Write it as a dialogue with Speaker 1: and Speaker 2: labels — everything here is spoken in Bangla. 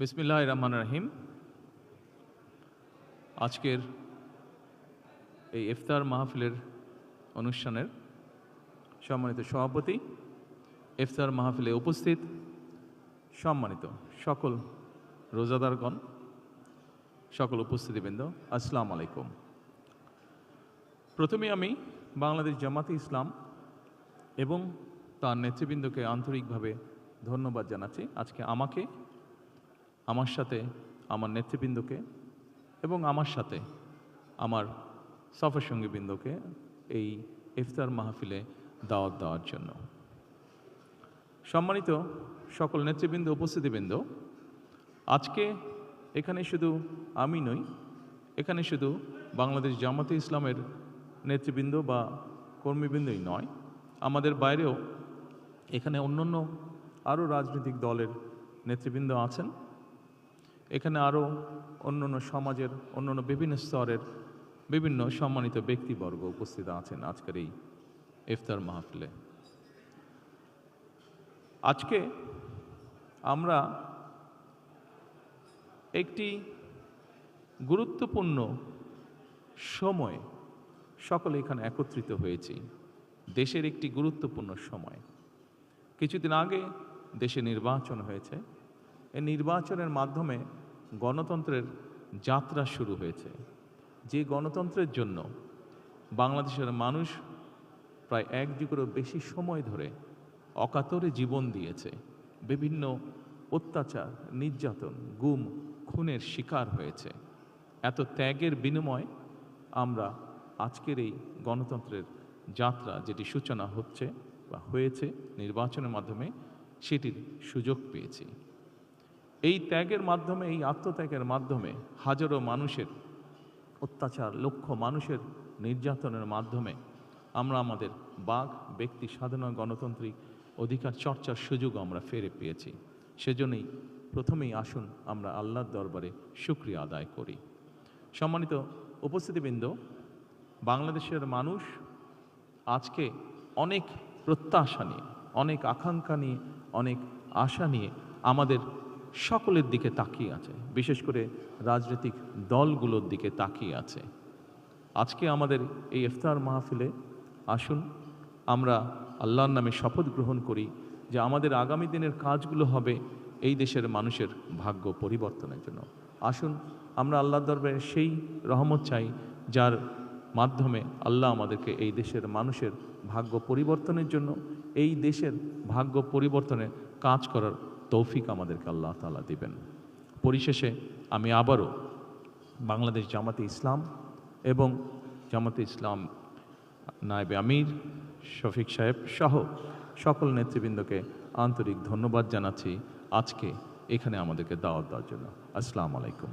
Speaker 1: বিসমিল্লাহির রহমানির রহিম। আজকের এই ইফতার মাহফিলের অনুষ্ঠানের সম্মানিত সভাপতি, ইফতার মাহফিলে উপস্থিত সম্মানিত সকল রোজাদারগণ, সকল উপস্থিতিবৃন্দ, আসসালামু আলাইকুম। প্রথমে আমি বাংলাদেশ জামাতে ইসলাম এবং তার নেতৃবৃন্দকে আন্তরিকভাবে ধন্যবাদ জানাচ্ছি। আজকে আমাকে, আমার সাথে আমার নেতৃবৃন্দকে এবং আমার সাথে আমার সফর সঙ্গীবৃন্দকে এই ইফতার মাহফিলে দাওয়াত দেওয়ার জন্য। সম্মানিত সকল নেতৃবৃন্দ, উপস্থিতিবৃন্দ, আজকে এখানে শুধু আমি নই, এখানে শুধু বাংলাদেশ জামাতে ইসলামের নেতৃবৃন্দ বা কর্মীবৃন্দই নয়, আমাদের বাইরেও এখানে অন্যান্য আরও রাজনৈতিক দলের নেতৃবৃন্দ আছেন। এখানে আরও অন্যান্য সমাজের অন্যান্য বিভিন্ন স্তরের বিভিন্ন সম্মানিত ব্যক্তিবর্গ উপস্থিত আছেন আজকের এই ইফতার মাহফিলে। আজকে আমরা একটি গুরুত্বপূর্ণ সময়ে সকলে এখানে একত্রিত হয়েছি। দেশের একটি গুরুত্বপূর্ণ সময়। কিছুদিন আগে দেশে নির্বাচন হয়েছে। এই নির্বাচনের মাধ্যমে গণতন্ত্রের যাত্রা শুরু হয়েছে। যে গণতন্ত্রের জন্য বাংলাদেশের মানুষ প্রায় এক যুগেরও বেশি সময় ধরে অকাতরে জীবন দিয়েছে, বিভিন্ন অত্যাচার, নির্যাতন, গুম, খুনের শিকার হয়েছে। এত ত্যাগের বিনিময়ে আমরা আজকের এই গণতন্ত্রের যাত্রা, যেটি সূচনা হচ্ছে বা হয়েছে নির্বাচনের মাধ্যমে, সেটির সুযোগ পেয়েছি। এই ত্যাগের মাধ্যমে, এই আত্মত্যাগের মাধ্যমে হাজারো মানুষের অত্যাচার, লক্ষ মানুষের নির্যাতনের মাধ্যমে আমরা আমাদের বাক, ব্যক্তি স্বাধীনতা, গণতান্ত্রিক অধিকার চর্চার সুযোগ আমরা ফিরে পেয়েছি। সেজন্যই প্রথমেই আসুন আমরা আল্লাহর দরবারে শুকরিয়া আদায় করি। সম্মানিত উপস্থিতিবৃন্দ, বাংলাদেশের মানুষ আজকে অনেক প্রত্যাশা নিয়ে, অনেক আকাঙ্ক্ষা নিয়ে, অনেক আশা নিয়ে আমাদের সকলের দিকে তাকিয়ে আছে, বিশেষ করে রাজনৈতিক দলগুলোর দিকে তাকিয়ে আছে। আজকে আমাদের এই ইফতার মাহফিলে আসুন আমরা আল্লাহর নামে শপথ গ্রহণ করি যে আমাদের আগামী দিনের কাজগুলো হবে এই দেশের মানুষের ভাগ্য পরিবর্তনের জন্য। আসুন আমরা আল্লাহর দরবারে সেই রহমত চাই যার মাধ্যমে আল্লাহ আমাদেরকে এই দেশের মানুষের ভাগ্য পরিবর্তনের জন্য, এই দেশের ভাগ্য পরিবর্তনে কাজ করার তৌফিক আমাদেরকে আল্লাহ তাআলা দিবেন। পরিশেষে আমি আবারও বাংলাদেশ জামাতে ইসলাম এবং জামাতে ইসলাম নায়েবে আমির শফিক সাহেব সহ সকল নেতৃবৃন্দকে আন্তরিক ধন্যবাদ জানাচ্ছি আজকে এখানে আমাদেরকে দাওয়াত দেওয়ার জন্য। আসসালামু আলাইকুম।